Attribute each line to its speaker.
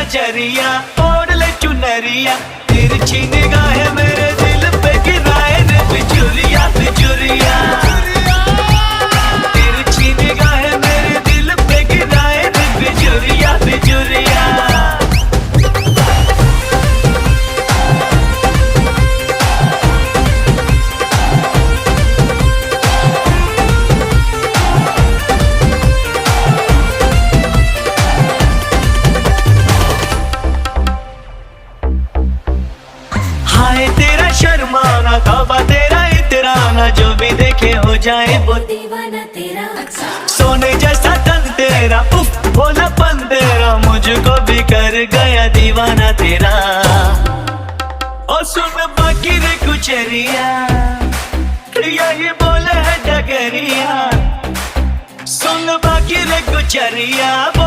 Speaker 1: नजरिया, ओढ़ ले चुनरिया, तिरछी निगाहें मेरे दिल पे गिराए रे बिजुरिया बिजुरिया। तिरछी निगाहें मेरे दिल पे गिराए रे बिजुरिया बिजुरिया। हाय तेरा शर्माना, तौबा तेरा इतराना, जो भी देखे हो जाए वो
Speaker 2: दीवाना तेरा।
Speaker 1: सोने जैसा तन तेरा, उफ भोलापन तेरा, मुझको भी कर गया दीवाना तेरा। और सुन बाकी रे कुचरिया, यही बोले है डगरिया, सुन बाकी रे कुचरिया।